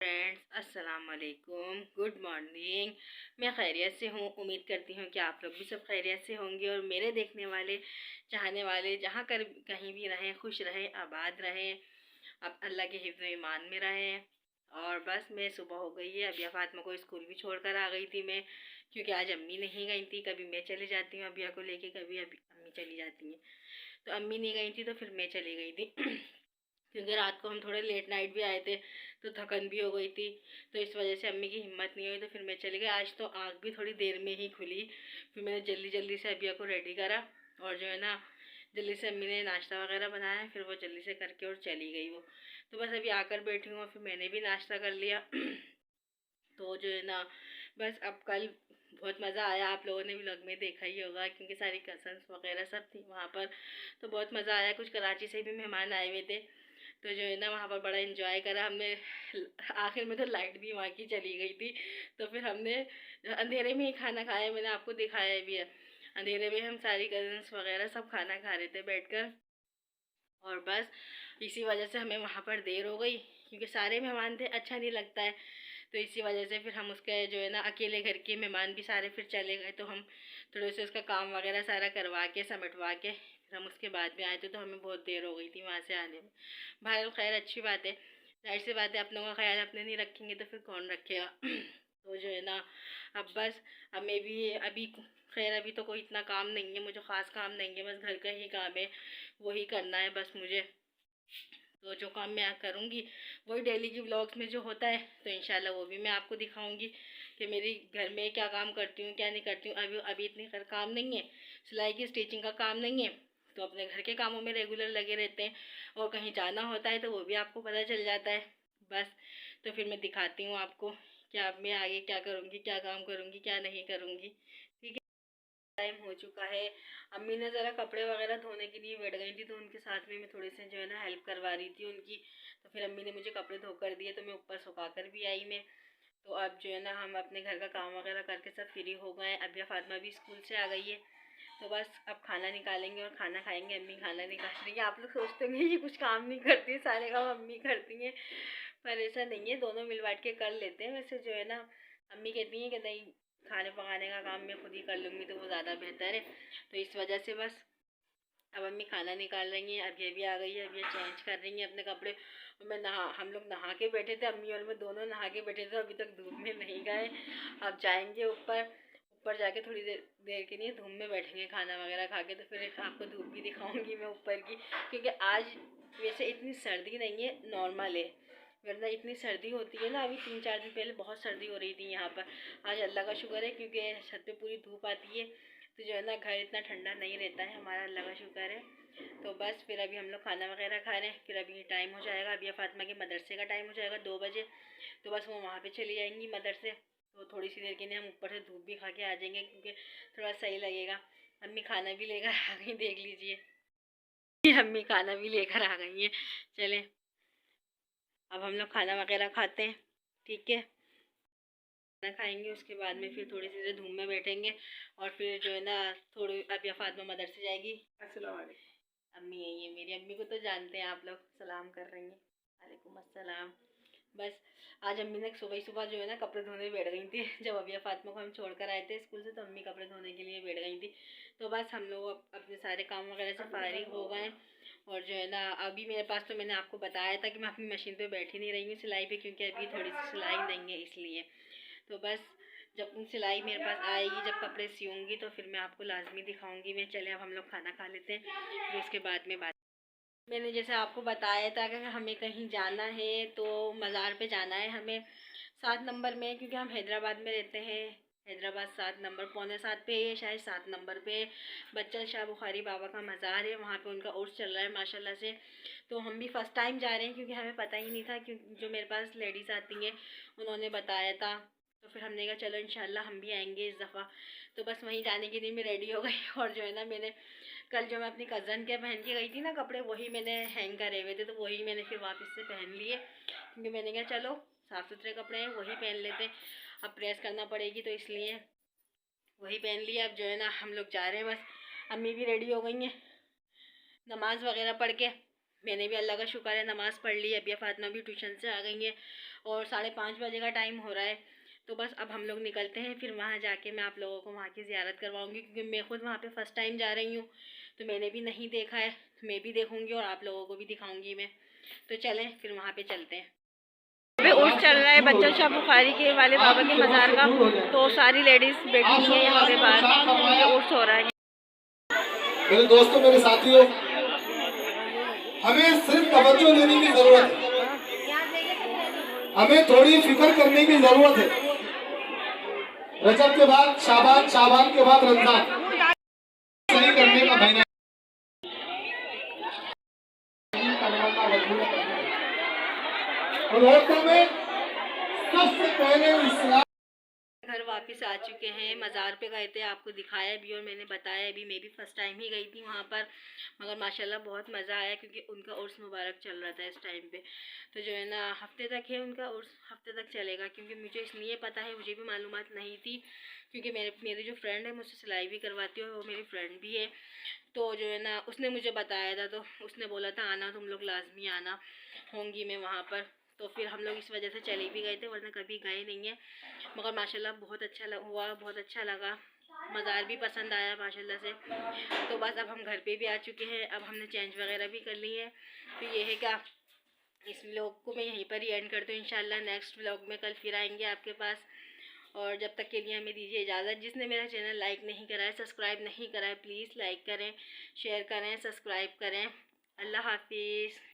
Friends, अस्सलाम वालेकुम, good morning. मैं खैरियत से हूँ। उम्मीद करती हूँ कि आप लोग भी सब खैरियत से होंगे और मेरे देखने वाले, चाहने वाले जहाँ कर कहीं भी रहें, खुश रहें, आबाद रहें, अब अल्लाह के हिफ्ज़ ईमान में रहें। और बस मैं सुबह हो गई है, अबिया फातिमा को स्कूल भी छोड़ कर आ गई थी मैं, क्योंकि आज अम्मी नहीं गई थी। कभी मैं चली जाती हूँ अबिया को लेके, कभी अम्मी चली जाती हैं। तो अम्मी नहीं गई थी तो फिर मैं चली गई थी क्योंकि रात को हम थोड़े लेट नाइट भी आए थे तो थकन भी हो गई थी, तो इस वजह से अम्मी की हिम्मत नहीं हुई, तो फिर मैं चली गई। आज तो आँख भी थोड़ी देर में ही खुली, फिर मैंने जल्दी जल्दी से अबिया को रेडी करा और जो है ना जल्दी से अम्मी ने नाश्ता वगैरह बनाया, फिर वो जल्दी से करके और चली गई वो। तो बस अभी आकर बैठी हूँ, फिर मैंने भी नाश्ता कर लिया तो जो है ना बस अब कल बहुत मज़ा आया। आप लोगों ने व्लॉग में देखा ही होगा, क्योंकि सारी कज़न्स वगैरह सब थी वहाँ पर, तो बहुत मज़ा आया। कुछ कराची से भी मेहमान आए हुए थे, तो जो है ना वहाँ पर बड़ा एंजॉय करा हमने। आखिर में तो लाइट भी वहाँ की चली गई थी, तो फिर हमने अंधेरे में ही खाना खाया। मैंने आपको दिखाया भी है, अंधेरे में हम सारी कज़न्स वगैरह सब खाना खा रहे थे बैठकर। और बस इसी वजह से हमें वहाँ पर देर हो गई, क्योंकि सारे मेहमान थे, अच्छा नहीं लगता है। तो इसी वजह से फिर हम उसके जो है ना अकेले घर के मेहमान भी सारे फिर चले गए, तो हम थोड़े से उसका काम वगैरह सारा करवा के समेटवा के फिर हम उसके बाद में आए थे, तो हमें बहुत देर हो गई थी वहाँ से आने में। बहरहाल खैर अच्छी बात है, जाहिर सी बात है, अपनों का ख्याल अपने नहीं रखेंगे तो फिर कौन रखेगा तो जो है ना अब बस हमें भी अभी खैर अभी तो कोई इतना काम नहीं है, मुझे ख़ास काम नहीं है, बस घर का ही काम है, वही करना है बस मुझे। तो जो काम मैं करूँगी वही डेली की व्लॉग्स में जो होता है, तो इंशाल्लाह वो भी मैं आपको दिखाऊंगी कि मेरी घर में क्या काम करती हूँ क्या नहीं करती हूँ। अभी इतनी काम नहीं है, सिलाई की स्टिचिंग का काम नहीं है, तो अपने घर के कामों में रेगुलर लगे रहते हैं, और कहीं जाना होता है तो वो भी आपको पता चल जाता है बस। तो फिर मैं दिखाती हूँ आपको क्या अब मैं आगे क्या करूँगी, क्या काम करूँगी, क्या नहीं करूँगी। ठीक है, टाइम हो चुका है। अम्मी ने ज़रा कपड़े वगैरह धोने के लिए बैठ गई थी, तो उनके साथ में मैं थोड़े से जो है ना हेल्प करवा रही थी उनकी। तो फिर अम्मी ने मुझे कपड़े धो कर दिए, तो मैं ऊपर सुखा कर भी आई मैं। तो अब जो है ना हम अपने घर का काम वगैरह करके सब फ्री हो गए। अबिया फातिमा भी स्कूल से आ गई है, तो बस अब खाना निकालेंगे और खाना खाएंगे। अम्मी खाना निकाल रही है। आप लोग सोचते होंगे ये कुछ काम नहीं करती, सारे काम अम्मी करती हैं, पर ऐसा नहीं है, दोनों मिल बांट के कर लेते हैं। वैसे जो है ना अम्मी कहती हैं कि नहीं, खाने पकाने का काम मैं खुद ही कर लूँगी तो वो ज़्यादा बेहतर है। तो इस वजह से बस अब अम्मी खाना निकाल रही हैं। अब ये भी आ गई है, अब ये चेंज कर रही हैं अपने कपड़े। और हम लोग नहा के बैठे थे, अम्मी और मैं दोनों नहा के बैठे थे, अभी तक धूप में नहीं गए। अब जाएंगे ऊपर, ऊपर जाके थोड़ी देर देर के लिए धूप में बैठेंगे खाना वगैरह खा के, तो फिर आपको धूप भी दिखाऊंगी मैं ऊपर की, क्योंकि आज वैसे इतनी सर्दी नहीं है, नॉर्मल है, वरना इतनी सर्दी होती है ना। अभी 3-4 दिन पहले बहुत सर्दी हो रही थी यहाँ पर। आज अल्लाह का शुक्र है, क्योंकि छत पे पूरी धूप आती है, तो जो है ना घर इतना ठंडा नहीं रहता है हमारा, अल्लाह का शुक्र है। तो बस फिर अभी हम लोग खाना वगैरह खा रहे हैं, फिर अभी टाइम हो जाएगा, अभी फातिमा के मदरसे का टाइम हो जाएगा 2 बजे, तो बस वो वहाँ पे चली जाएंगी मदरसे। तो थोड़ी सी देर के लिए हम ऊपर से धूप भी खा के आ जाएंगे, क्योंकि थोड़ा सही लगेगा। अम्मी खाना भी लेकर आ गई, देख लीजिए अम्मी खाना भी लेकर आ गई हैं। चलें अब हम लोग खाना वगैरह खाते हैं, ठीक है। खाना खाएंगे, उसके बाद में फिर थोड़ी सी देर धूप में बैठेंगे, और फिर जो है ना थोड़ी अब फातिमा मदरसे जाएगी। अस्सलाम वालेकुम। अम्मी यही है मेरी, अम्मी को तो जानते हैं आप लोग, सलाम कर रही हैं। वालेकुम अस्सलाम। बस आज अम्मी ने सुबह ही सुबह जो है ना कपड़े धोने बैठ गई थी जब अबिया फातिमा को हम छोड़ कर आए थे स्कूल से, तो अम्मी कपड़े धोने के लिए बैठ गई थी। तो बस हम लोग अपने सारे काम वगैरह से फारिग हो गए। और जो है ना अभी मेरे पास, तो मैंने आपको बताया था कि मैं अपनी मशीन पे बैठी नहीं रही हूँ सिलाई पे, क्योंकि अभी थोड़ी सी सिलाई नहीं है इसलिए। तो बस जब सिलाई मेरे पास आएगी, जब कपड़े सियूँगी, तो फिर मैं आपको लाजमी दिखाऊंगी मैं। चले अब हम लोग खाना खा लेते हैं, फिर उसके बाद में बात। मैंने जैसे आपको बताया था कि हमें कहीं जाना है, तो मज़ार पे जाना है हमें 7 नंबर में, क्योंकि हम हैदराबाद में रहते हैं। हैदराबाद 7 नंबर, पौने 7 पे है, शायद 7 नंबर पे बच्चन शाह बुखारी बाबा का मज़ार है, वहाँ पे उनका उर्स चल रहा है माशाल्लाह से। तो हम भी फ़र्स्ट टाइम जा रहे हैं, क्योंकि हमें पता ही नहीं था, क्योंकि जो मेरे पास लेडीज़ आती हैं उन्होंने बताया था, तो फिर हमने कहा चलो इंशाल्लाह हम भी आएंगे इस दफ़ा। तो बस वहीं जाने के लिए मैं रेडी हो गई। और जो है ना मैंने कल जो मैं अपनी कज़न के पहन के गई थी ना कपड़े, वही मैंने हैंग करे हुए थे, तो वही मैंने फिर वापस से पहन लिए, क्योंकि मैंने कहा चलो साफ़ सुथरे कपड़े हैं वही पहन लेते, अब प्रेस करना पड़ेगी तो इसलिए वही पहन लिया। अब जो है ना हम लोग जा रहे हैं बस। अम्मी भी रेडी हो गई हैं नमाज़ वगैरह पढ़ के, मैंने भी अल्लाह का शुक्र है नमाज़ पढ़ ली। अबिया फातिमा भी ट्यूशन से आ गई हैं, और 5:30 बजे का टाइम हो रहा है। तो बस अब हम लोग निकलते हैं, फिर वहाँ जाके मैं आप लोगों को वहाँ की ज़ियारत करवाऊँगी, क्योंकि मैं खुद वहाँ पे फ़र्स्ट टाइम जा रही हूँ, तो मैंने भी नहीं देखा है, तो मैं भी देखूँगी और आप लोगों को भी दिखाऊँगी मैं। तो चलें फिर वहाँ पे चलते हैं। अभी उर्स चल रहा है बच्चा शाह बुखारी के वाले बाबा के मज़ार का, तो सारी लेडीज़ बैठी हुई हैं यहाँ पे बाहर, उर्स हो रहा है। मेरे दोस्तों, मेरे साथियों, हमें सिर्फ तवज्जो देने की जरूरत है, हमें थोड़ी फिक्र करने की जरूरत है। रजब के बाद शाबान, शाबान के बाद रमजान, सही करने का महीना। और औरतों में सबसे पहले इस्लाम। घर वापस आ चुके हैं, मज़ार पे गए थे, आपको दिखाया भी और मैंने बताया भी, मैं भी फ़र्स्ट टाइम ही गई थी वहाँ पर, मगर माशाल्लाह बहुत मज़ा आया, क्योंकि उनका उर्स मुबारक चल रहा था इस टाइम पे। तो जो है ना हफ्ते तक है उनका उर्स, हफ्ते तक चलेगा, क्योंकि मुझे इसलिए पता है, मुझे भी मालूमात नहीं थी, क्योंकि मेरी जो फ्रेंड है मुझसे सिलाई भी करवाती है, वो मेरी फ्रेंड भी है, तो जो है ना उसने मुझे बताया था, तो उसने बोला था आना, तुम लोग लाजमी आना, होंगी मैं वहाँ पर। तो फिर हम लोग इस वजह से चले भी गए थे, वरना कभी गए नहीं है। मगर माशाल्लाह बहुत अच्छा हुआ, बहुत अच्छा लगा, मज़ार भी पसंद आया माशाल्लाह से। तो बस अब हम घर पे भी आ चुके हैं, अब हमने चेंज वगैरह भी कर ली है। तो ये है क्या, इस व्लॉग को मैं यहीं पर ही एंड करती हूँ। इंशाल्लाह नेक्स्ट व्लॉग में कल फिर आएंगे आपके पास, और जब तक के लिए हमें दीजिए इजाज़त। जिसने मेरा चैनल लाइक नहीं करा है, सब्सक्राइब नहीं करा है, प्लीज़ लाइक करें, शेयर करें, सब्सक्राइब करें। अल्लाह हाफिज़।